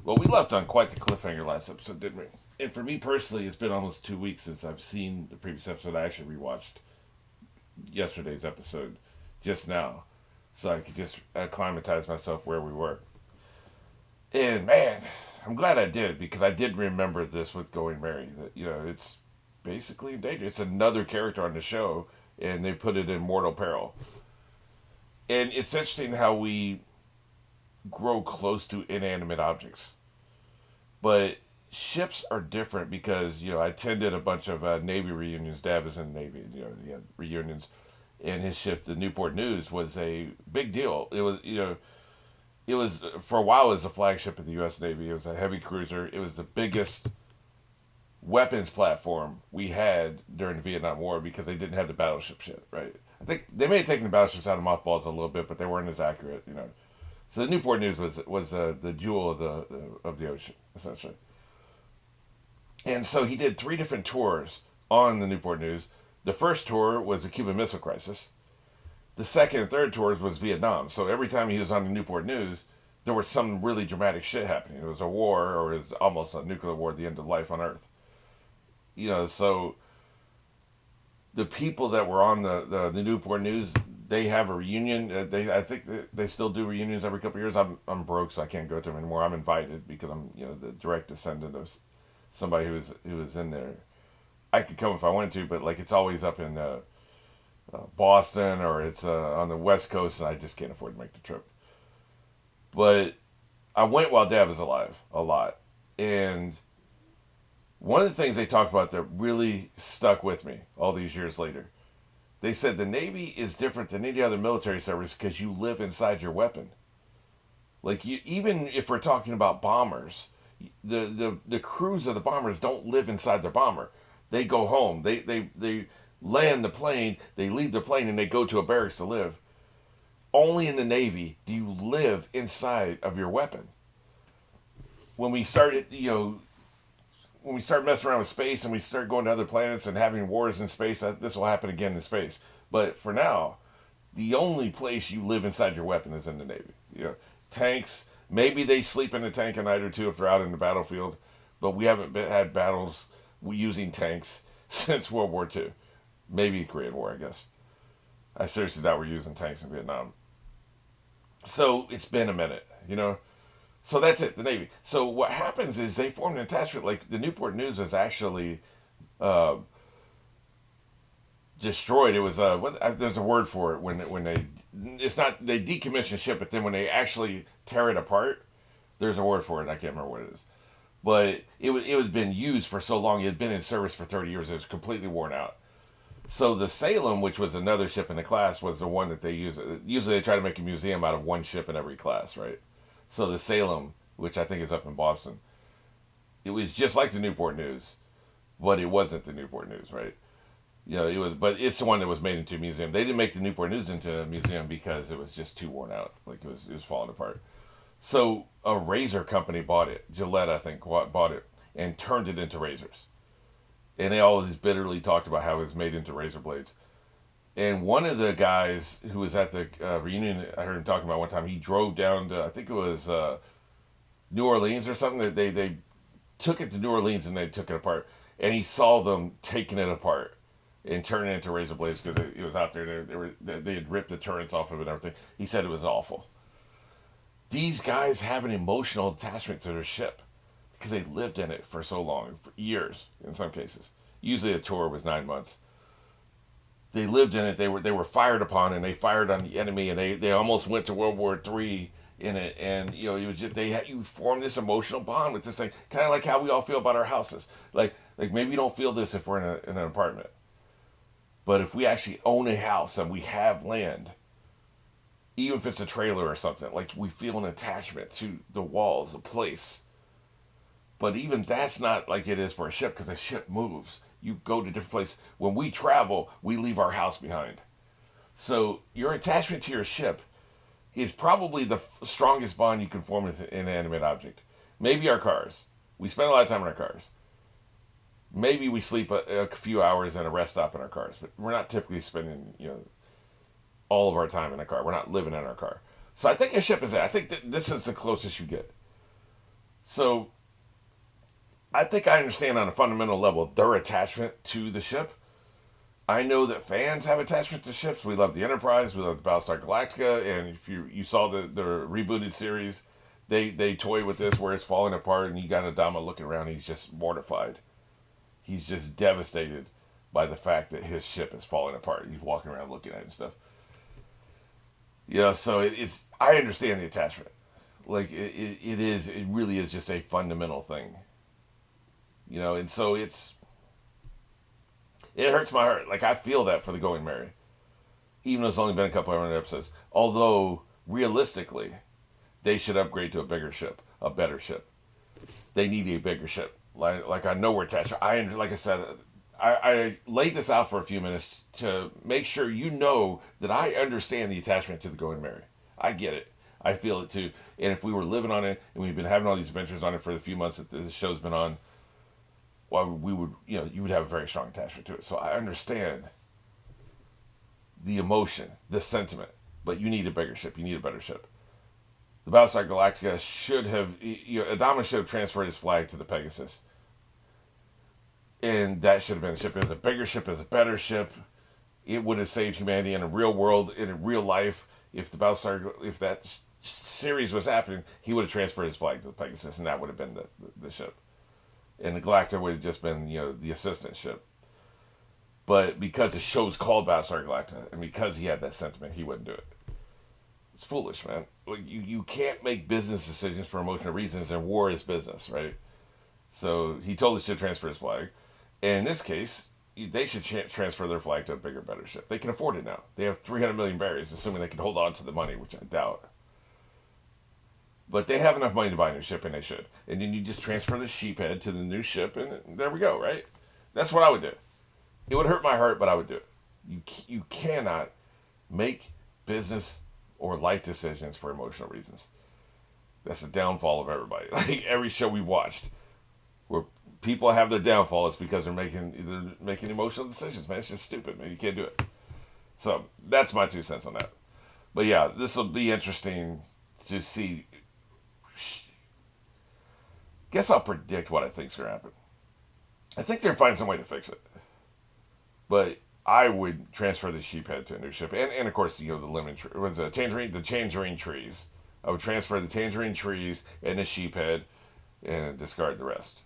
Well, we left on quite the cliffhanger last episode, didn't we? And for me personally, it's been almost 2 weeks since I've seen the previous episode. I actually rewatched yesterday's episode just now, so I could just acclimatize myself where we were. And man, I'm glad I did because I did remember this with Going Mary. That it's basically in danger. It's another character on the show, and they put it in mortal peril. And it's interesting how we grow close to inanimate objects, but ships are different because I attended a bunch of Navy reunions. Dad was in the Navy. He had reunions, and his ship, the Newport News, was a big deal. It was for a while. It was the flagship of the U.S. Navy. It was a heavy cruiser. It was the biggest weapons platform we had during the Vietnam War because they didn't have the battleship yet, right? I think they may have taken the battleships out of mothballs a little bit, but they weren't as accurate. So the Newport News was the jewel of the ocean essentially. And so he did 3 different tours on the Newport News. The first tour was the Cuban Missile Crisis. The second and third tours was Vietnam. So every time he was on the Newport News, there was some really dramatic shit happening. It was a war, or it was almost a nuclear war, the end of life on Earth. So the people that were on the Newport News, they have a reunion. I think they still do reunions every couple of years. I'm broke, so I can't go to them anymore. I'm invited because I'm the direct descendant of somebody who was in there. I could come if I wanted to, but like it's always up in Boston, or it's on the West Coast, and I just can't afford to make the trip. But I went while Dad was alive a lot, and one of the things they talked about that really stuck with me all these years later, they said the Navy is different than any other military service because you live inside your weapon. Like even if we're talking about bombers, the crews of the bombers don't live inside their bomber. They go home. They land the plane. They leave the plane and they go to a barracks to live. Only in the Navy do you live inside of your weapon. When we started, when we start messing around with space and we start going to other planets and having wars in space, this will happen again in space. But for now, the only place you live inside your weapon is in the Navy. Tanks, maybe they sleep in a tank a night or two if they're out in the battlefield, but we haven't had battles using tanks since World War II. Maybe Korean War, I guess. I seriously doubt we're using tanks in Vietnam. So it's been a minute. So that's it, the Navy. So what happens is they form an attachment. Like the Newport News was actually uh, destroyed. It was there's a word for it when they it's not they decommission ship, but then when they actually tear it apart, there's a word for it. I can't remember what it is, but it was been used for so long. It had been in service for 30 years. It was completely worn out. So the Salem, which was another ship in the class, was the one that they use. Usually they try to make a museum out of one ship in every class, right? So the Salem, which I think is up in Boston, it was just like the Newport News, but it wasn't the Newport News, right? It was, but it's the one that was made into a museum. They didn't make the Newport News into a museum because it was just too worn out, like it was falling apart. So a razor company bought it. Gillette, I think, bought it and turned it into razors. And they always bitterly talked about how it was made into razor blades. And one of the guys who was at the reunion, I heard him talking about one time, he drove down to, I think it was New Orleans or something. They took it to New Orleans and they took it apart. And he saw them taking it apart and turning it into razor blades because it was out there. They had ripped the turrets off of it and everything. He said it was awful. These guys have an emotional attachment to their ship because they lived in it for so long, for years in some cases. Usually a tour was 9 months. They lived in it. They were fired upon, and they fired on the enemy, and they almost went to World War III in it. And it was just you form this emotional bond with this thing, kind of like how we all feel about our houses. Like maybe you don't feel this if we're in an apartment, but if we actually own a house and we have land, even if it's a trailer or something, like we feel an attachment to the walls, the place. But even that's not like it is for a ship because a ship moves. You go to different places. When we travel, we leave our house behind. So your attachment to your ship is probably the strongest bond you can form with an inanimate object. Maybe our cars. We spend a lot of time in our cars. Maybe we sleep a few hours in a rest stop in our cars, but we're not typically spending all of our time in a car. We're not living in our car. So I think a ship is that. I think that this is the closest you get. So I think I understand on a fundamental level their attachment to the ship. I know that fans have attachment to ships. We love the Enterprise, we love the Battlestar Galactica, and if you saw the rebooted series, they toy with this where it's falling apart, and you got Adama looking around. He's just mortified. He's just devastated by the fact that his ship is falling apart. He's walking around looking at it and stuff. So it's I understand the attachment. Like it really is just a fundamental thing. And so it hurts my heart. Like I feel that for the Going Merry, even though it's only been a couple of hundred episodes. Although realistically, they should upgrade to a bigger ship, a better ship. They need a bigger ship. Like I know we're attached. Like I said, I laid this out for a few minutes to make sure you know that I understand the attachment to the Going Merry. I get it. I feel it too. And if we were living on it and we've been having all these adventures on it for the few months that the show's been on, well, we would, you would have a very strong attachment to it. So I understand the emotion, the sentiment, but you need a bigger ship. You need a better ship. The Battlestar Galactica should have, Adama should have transferred his flag to the Pegasus. And that should have been a ship. It was a bigger ship, it was a better ship. It would have saved humanity in a real world, in a real life. If that series was happening, he would have transferred his flag to the Pegasus, and that would have been the ship. And the Galactica would have just been, the assistant ship. But because the show's called Battlestar Galactica, and because he had that sentiment, he wouldn't do it. It's foolish, man. You can't make business decisions for emotional reasons, and war is business, right? So he totally should transfer his flag. And in this case, they should transfer their flag to a bigger, better ship. They can afford it now. They have 300 million berries, assuming they can hold on to the money, which I doubt. But they have enough money to buy a new ship, and they should. And then you just transfer the sheephead to the new ship, and there we go, right? That's what I would do. It would hurt my heart, but I would do it. You cannot make business or life decisions for emotional reasons. That's the downfall of everybody. Like every show we've watched, where people have their downfall, it's because they're making emotional decisions, man. It's just stupid, man. You can't do it. So that's my 2 cents on that. But yeah, this will be interesting to see. Guess I'll predict what I think's gonna happen. I think they're finding some way to fix it. But I would transfer the sheephead to a new ship, and of course the lemon tree was the tangerine trees. I would transfer the tangerine trees and the sheephead, and discard the rest.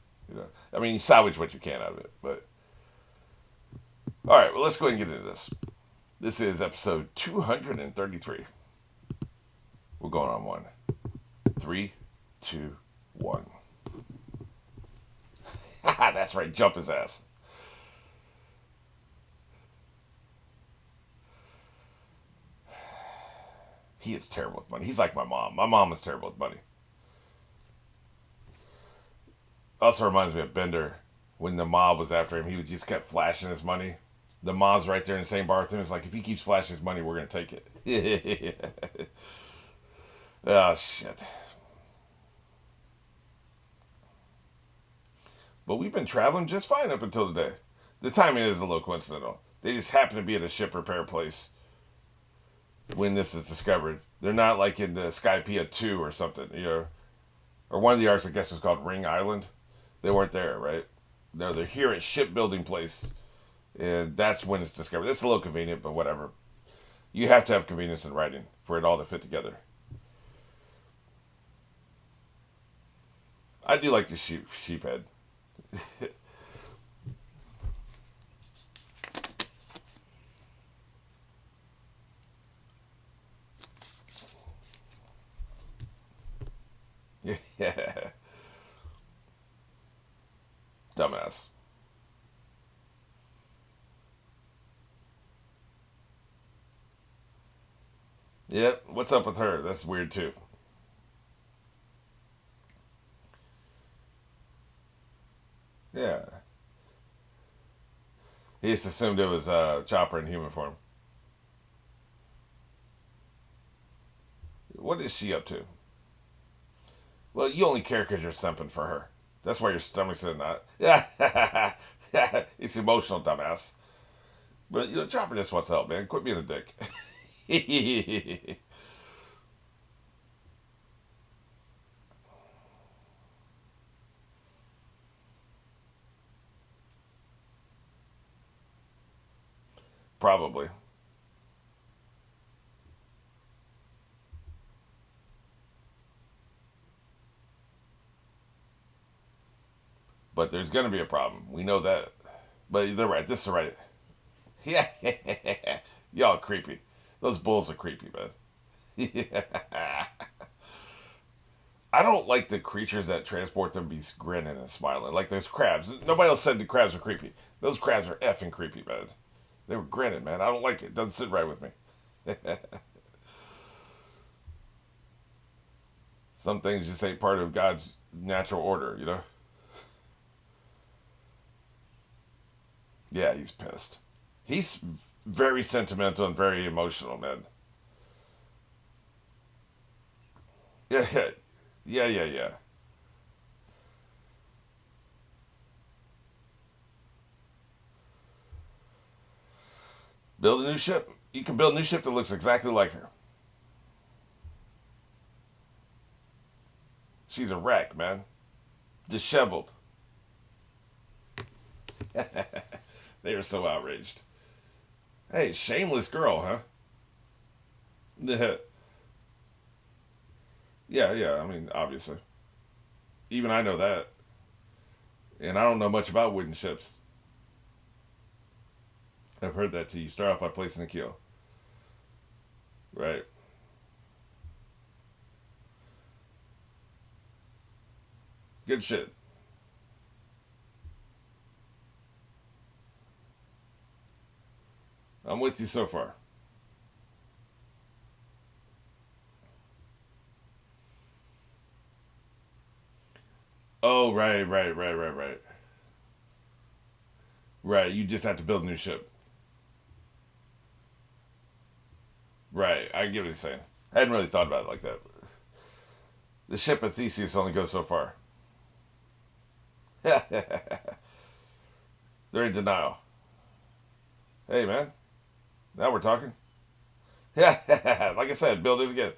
I mean, you salvage what you can out of it. But all right, well, let's go ahead and get into this. This is episode 233. We're going on one. 3, 2, 1. That's right, jump his ass. He is terrible with money. He's like my mom. My mom was terrible with money. Also reminds me of Bender when the mob was after him. He just kept flashing his money. The mob's right there in the same bar with him. It's like, if he keeps flashing his money, we're going to take it. Oh, shit. But we've been traveling just fine up until today. The timing is a little coincidental. They just happen to be at a ship repair place when this is discovered. They're not like in the Skypiea 2 or something, or one of the arcs I guess was called Ring Island. They weren't there, right? No, they're here at shipbuilding place, and that's when it's discovered. It's a little convenient, but whatever. You have to have convenience in writing for it all to fit together. I do like the sheephead. Yeah. Dumbass. Yep. What's up with her? That's weird too. Yeah. He just assumed it was Chopper in human form. What is she up to? Well, you only care because you're simping for her. That's why your stomach's in that. Yeah. It's emotional, dumbass. But, Chopper just wants help, man. Quit being a dick. Probably. But there's going to be a problem. We know that. But they're right. This is right. Yeah. Y'all creepy. Those bulls are creepy, man. Yeah. I don't like the creatures that transport them be grinning and smiling. Like those crabs. Nobody else said the crabs are creepy. Those crabs are effing creepy, man. They were grinning, man. I don't like it. Doesn't sit right with me. Some things just ain't part of God's natural order, you know? Yeah, he's pissed. He's very sentimental and very emotional, man. Yeah, yeah, yeah, yeah, yeah. Build a new ship. You can build a new ship that looks exactly like her. She's a wreck, man. Disheveled. They are so outraged. Hey, shameless girl, huh? Yeah, yeah, yeah. I mean, obviously. Even I know that. And I don't know much about wooden ships. I've heard that too. You start off by placing a keel. Right. Good shit. I'm with you so far. Oh, right, right, right, right, right. Right, you just have to build a new ship. Right, I get what he's saying. I hadn't really thought about it like that. The ship of Theseus only goes so far. They're in denial. Hey, man, now we're talking. Yeah, like I said, build it again.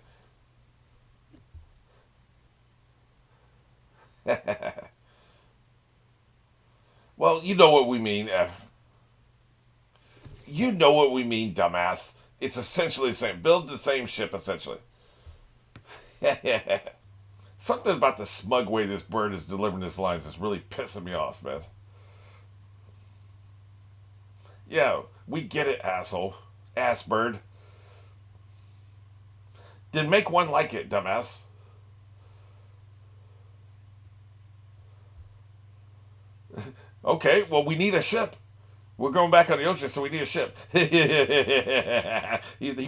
Well, you know what we mean, F. You know what we mean, dumbass. It's essentially the same. Build the same ship, essentially. Something about the smug way this bird is delivering his lines is really pissing me off, man. Yeah, we get it, asshole. Ass bird. Then make one like it, dumbass. Okay, well, we need a ship. We're going back on the ocean, so we need a ship. He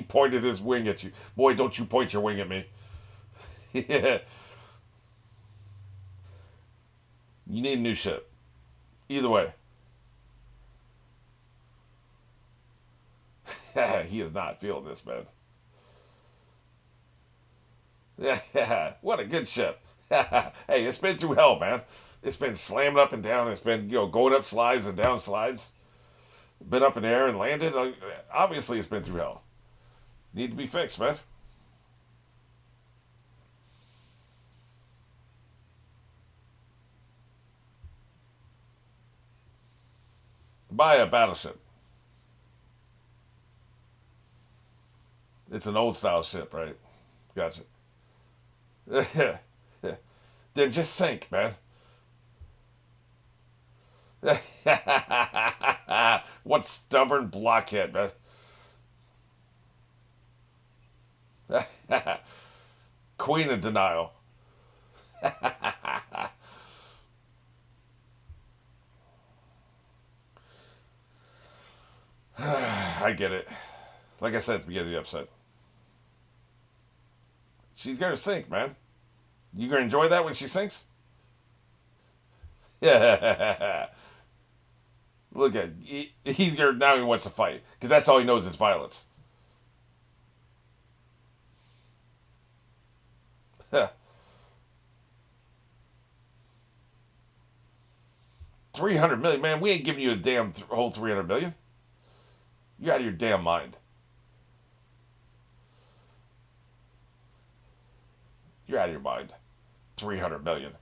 pointed his wing at you. Boy, don't you point your wing at me. You need a new ship. Either way. He is not feeling this, man. What a good ship. Hey, it's been through hell, man. It's been slamming up and down. It's been, going up slides and down slides. Been up in the air and landed. Obviously, it's been through hell. Need to be fixed, man. Buy a battleship. It's an old style ship, right? Gotcha. Then just sink, man. What stubborn blockhead, man. Queen of denial. I get it. Like I said at the beginning of the episode, she's gonna sink, man. You gonna enjoy that when she sinks? Yeah. Look at he's gonna now he wants to fight because that's all he knows is violence. 300 million, man. We ain't giving you a damn whole 300 million. You out of your damn mind. You're out of your mind. 300 million.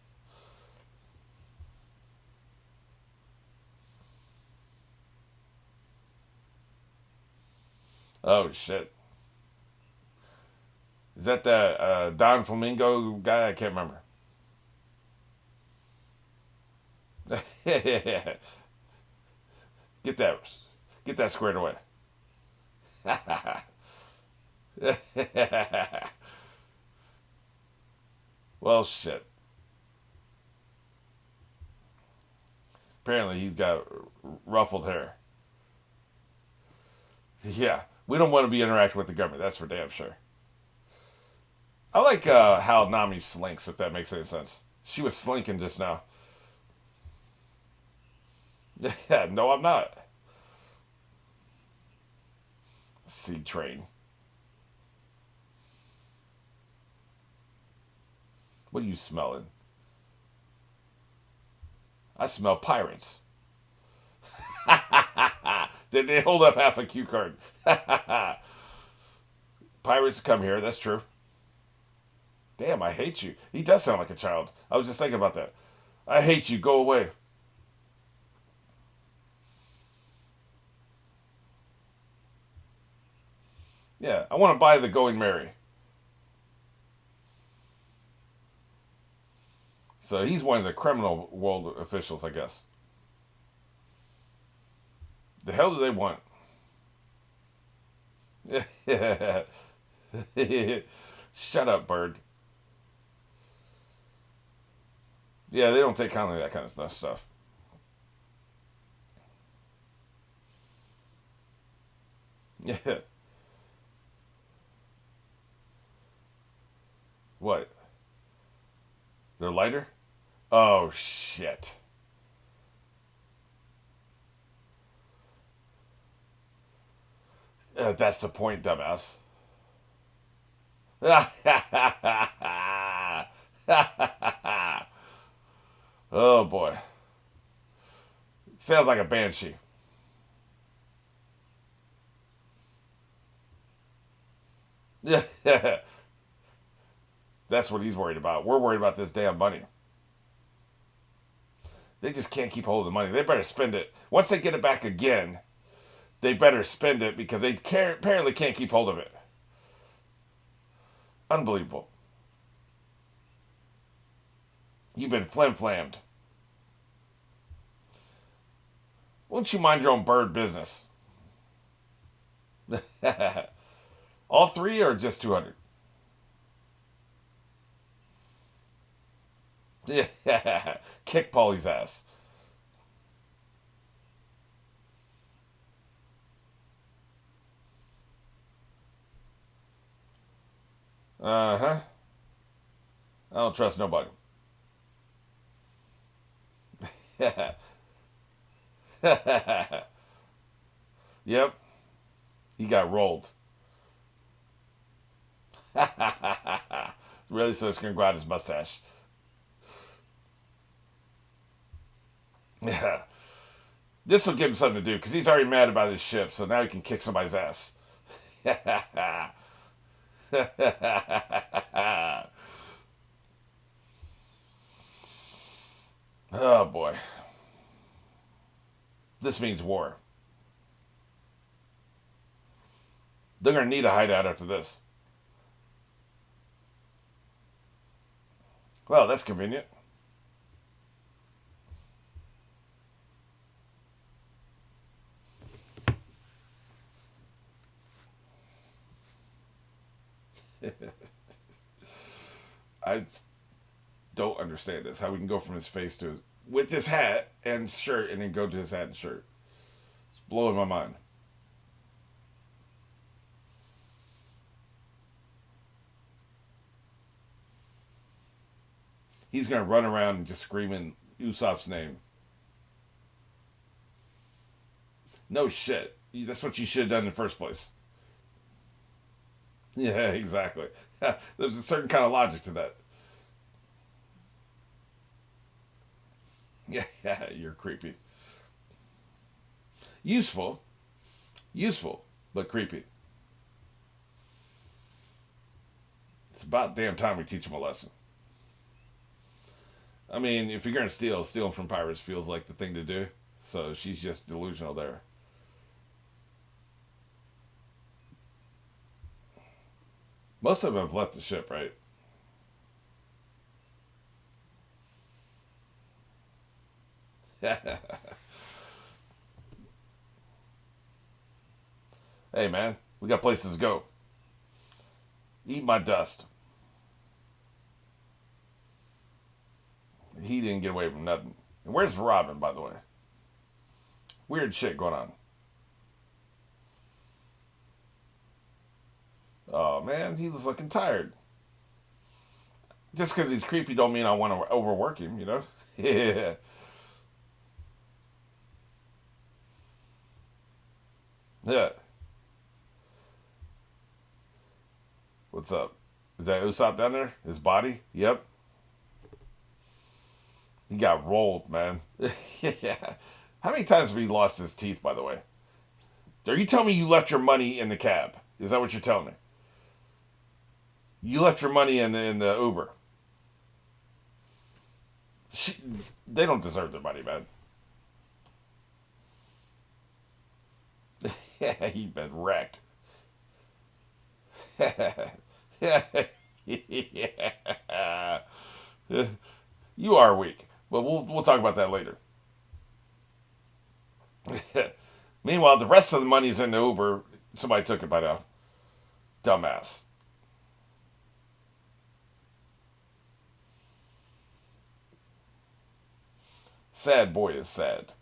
Oh shit! Is that the Don Flamingo guy? I can't remember. Get that, get that squared away. Well, shit. Apparently, he's got ruffled hair. Yeah, we don't want to be interacting with the government. That's for damn sure. I like how Nami slinks, if that makes any sense. She was slinking just now. Yeah, no, I'm not. Sea train. What are you smelling? I smell pirates. Did they hold up half a cue card? Pirates come here. That's true. Damn, I hate you. He does sound like a child. I was just thinking about that. I hate you. Go away. Yeah, I want to buy the Going Merry. So he's one of the criminal world officials, I guess. The hell do they want? Shut up, bird. Yeah, they don't take kindly to that kind of stuff. Yeah. What? They're lighter? Oh, shit. That's the point, dumbass. Oh, boy. Sounds like a banshee. Yeah. That's what he's worried about. We're worried about this damn money. They just can't keep hold of the money. They better spend it. Once they get it back again, they better spend it because they apparently can't keep hold of it. Unbelievable. You've been flim-flammed. Won't you mind your own bird business? All three or just 200? Yeah. Kick Paulie's ass. Uh huh. I don't trust nobody. Yep. He got rolled. Really, so he's gonna grab his mustache. Yeah. This will give him something to do because he's already mad about his ship, so now he can kick somebody's ass. Oh boy. This means war. They're gonna need a hideout after this. Well, that's convenient. I don't understand this. How we can go from his face to his, with his hat and shirt, and then go to his hat and shirt. It's blowing my mind. He's gonna run around and just screaming Usopp's name. No shit. That's what you should have done in the first place. Yeah, exactly. There's a certain kind of logic to that. Yeah, yeah, you're creepy. Useful, useful, but creepy. It's about damn time we teach him a lesson. I mean, if you're gonna steal, stealing from pirates feels like the thing to do. So she's just delusional there. Most of them have left the ship, right? Hey, man, we got places to go. Eat my dust. He didn't get away from nothing. And where's Robin, by the way? Weird shit going on. Oh, man, he was looking tired. Just because he's creepy don't mean I want to overwork him, you know? Yeah. Yeah. What's up? Is that Usopp down there? His body? Yep. He got rolled, man. Yeah. How many times have he lost his teeth, by the way? Are you telling me you left your money in the cab? Is that what you're telling me? You left your money in the Uber. She, they don't deserve their money, man. Yeah, he been wrecked. Yeah. You are weak, but we'll talk about that later. Meanwhile, the rest of the money's in the Uber. Somebody took it by now. Dumbass. Sad boy is sad.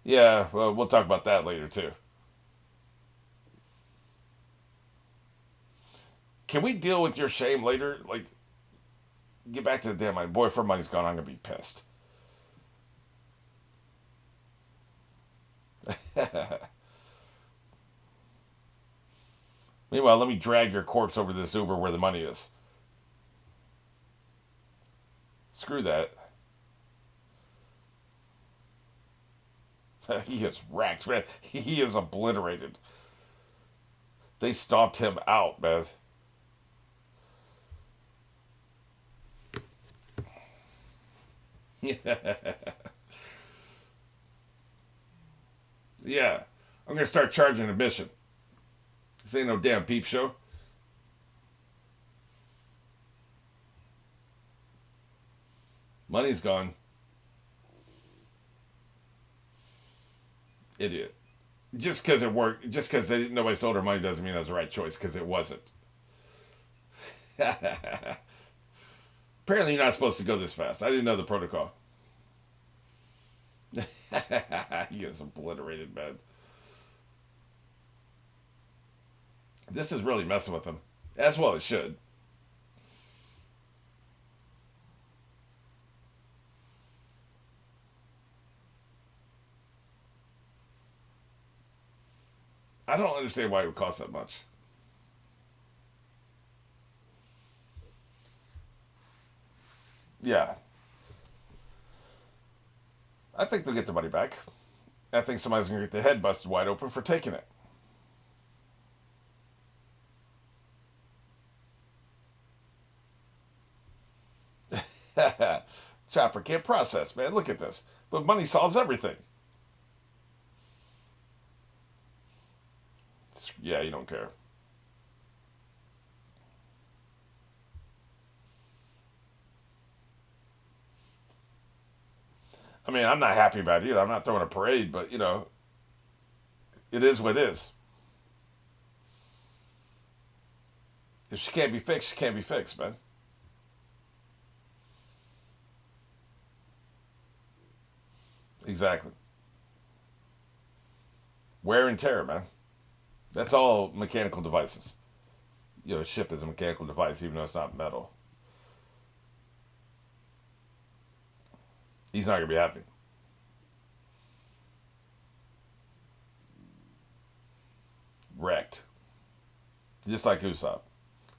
Yeah, well, we'll talk about that later too. Can we deal with your shame later? Like, get back to the damn my boyfriend money's gone. I'm gonna be pissed. Meanwhile, let me drag your corpse over to this Uber where the money is. Screw that. He is racked, man. He is obliterated. They stomped him out, man. Yeah. I'm gonna start charging admission. This ain't no damn peep show. Money's gone. Idiot. Just because it worked, just because nobody stole her money doesn't mean it was the right choice, because it wasn't. Apparently, you're not supposed to go this fast. I didn't know the protocol. He is obliterated, man. This is really messing with him. As well it should. I don't understand why it would cost that much. Yeah. I think they'll get the money back. I think somebody's going to get their head busted wide open for taking it. Chopper can't process, man. Look at this. But money solves everything. Yeah, you don't care. I mean, I'm not happy about it either. I'm not throwing a parade, but, it is what it is. If she can't be fixed, she can't be fixed, man. Exactly. Wear and tear, man. That's all mechanical devices. A ship is a mechanical device, even though it's not metal. He's not going to be happy. Wrecked. Just like Usopp.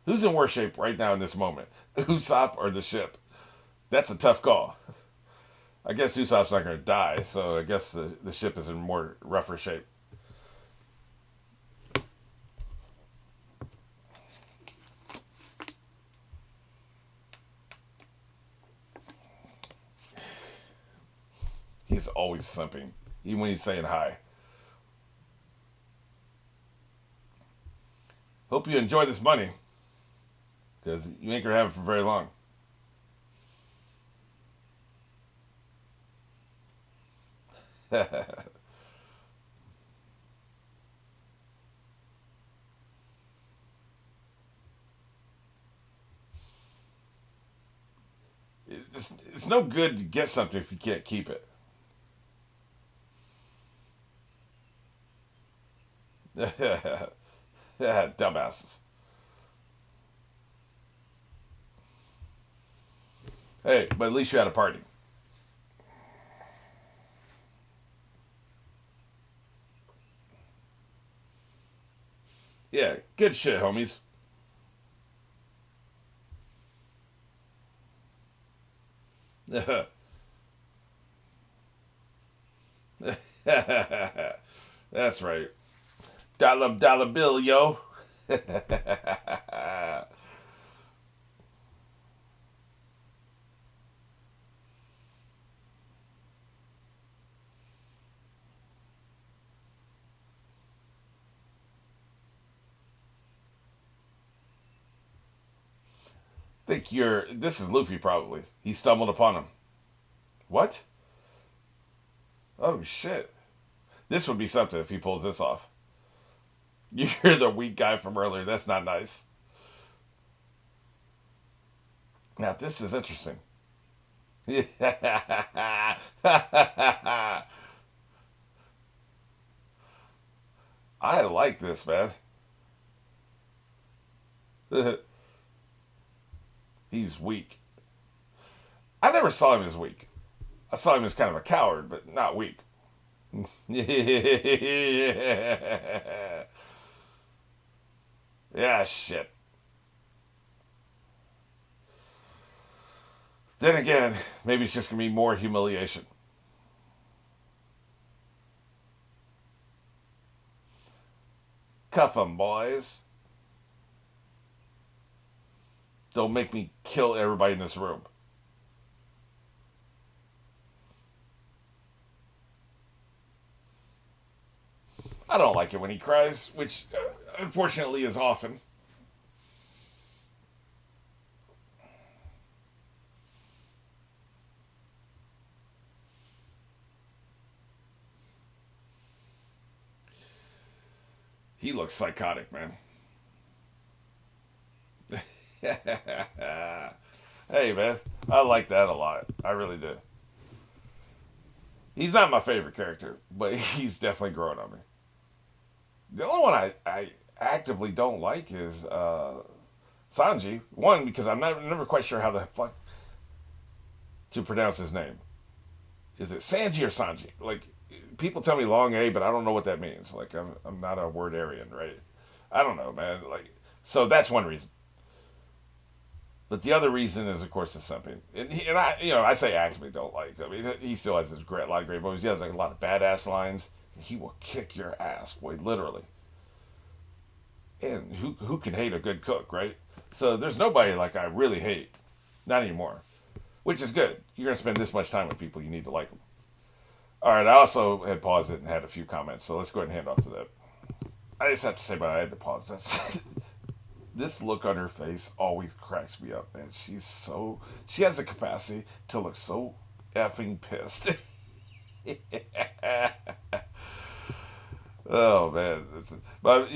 Who's in worse shape right now in this moment? Usopp or the ship? That's a tough call. I guess Usopp's not going to die, so I guess the ship is in more rougher shape. He's always simping, even when he's saying hi. Hope you enjoy this money, because you ain't gonna have it for very long. It's no good to get something if you can't keep it. Yeah, dumbasses. Hey, but at least you had a party. Yeah, good shit, homies. That's right. Dollar bill, yo. Think you're. This is Luffy, probably. He stumbled upon him. What? Oh, shit. This would be something if he pulls this off. You're the weak guy from earlier. That's not nice. Now, this is interesting. I like this, man. He's weak. I never saw him as weak. I saw him as kind of a coward, but not weak. Yeah, shit. Then again, maybe it's just gonna be more humiliation. Cuff 'em, boys. Don't make me kill everybody in this room. I don't like it when he cries, which unfortunately is often. He looks psychotic, man. Hey, man, I like that a lot. I really do. He's not my favorite character, but he's definitely growing on me. The only one I actively don't like is Sanji. One, because I'm never quite sure how the fuck to pronounce his name. Is it Sanji or Sanji? Like, people tell me long A, but I don't know what that means. Like, I'm not a word Aryan, right? I don't know, man. Like, so that's one reason. But the other reason is, of course, the something. And I, I say actively don't like. I mean, he still has a lot of great movies. He has like a lot of badass lines. He will kick your ass, boy, literally. And who can hate a good cook, right? So there's nobody like I really hate, not anymore. Which is good. You're gonna spend this much time with people, you need to like them. All right, I also had paused it and had a few comments, so let's go ahead and hand off to that. I just have to say, but I had to pause. This look on her face always cracks me up, man. She has the capacity to look so effing pissed. Oh man, but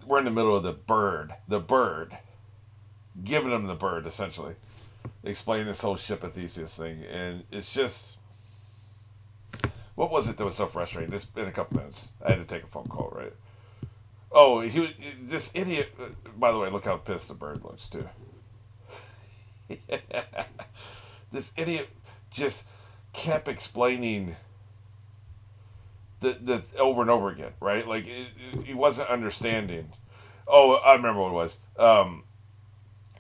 we're in the middle of the bird, giving him the bird essentially, explaining this whole ship of Theseus thing, and it's just what was it that was so frustrating? This in a couple minutes, I had to take a phone call, right? Oh, this idiot. By the way, look how pissed the bird looks too. This idiot just kept explaining the over and over again, right? Like he wasn't understanding. Oh, I remember what it was.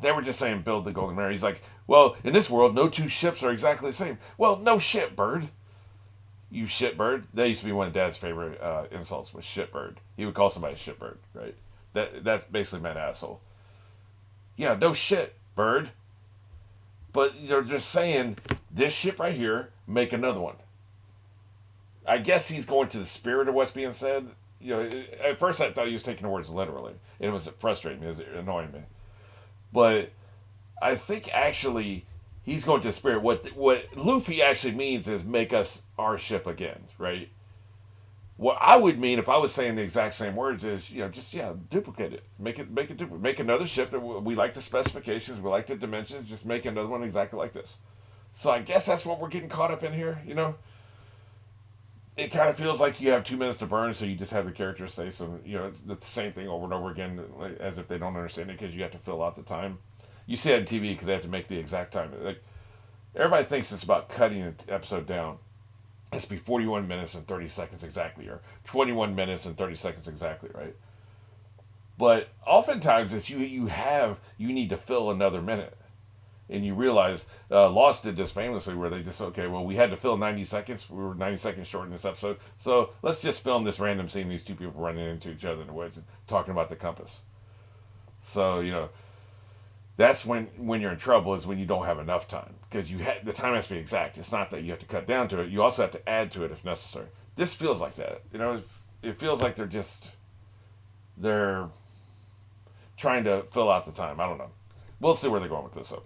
They were just saying build the Golden Mirror. He's like, well, in this world, no two ships are exactly the same. Well, no shit, bird. You shitbird. That used to be one of Dad's favorite insults was shitbird. He would call somebody a shitbird, right? That's basically meant asshole. Yeah, no shit, bird. But they're just saying this ship right here, make another one. I guess he's going to the spirit of what's being said. At first I thought he was taking the words literally, and it was frustrating me, it was annoying me. But I think actually he's going to spirit. What Luffy actually means is make us our ship again, right? What I would mean if I was saying the exact same words is, just duplicate it, make it duplicate, make another ship that we like the specifications, we like the dimensions, just make another one exactly like this. So I guess that's what we're getting caught up in here. It kind of feels like you have 2 minutes to burn, so you just have the characters say some, it's the same thing over and over again, like, as if they don't understand it because you have to fill out the time. You see it on TV because they have to make the exact time. Like, everybody thinks it's about cutting an episode down. It's be 41 minutes and 30 seconds exactly, or 21 minutes and 30 seconds exactly, right? But oftentimes it's you need to fill another minute. And you realize Lost did this famously where they just, okay, well, we had to fill 90 seconds. We were 90 seconds short in this episode. So let's just film this random scene, these two people running into each other in the woods and talking about the compass. So, that's when you're in trouble, is when you don't have enough time. Because the time has to be exact. It's not that you have to cut down to it. You also have to add to it if necessary. This feels like that. It feels like they're trying to fill out the time. I don't know. We'll see where they're going with this. So.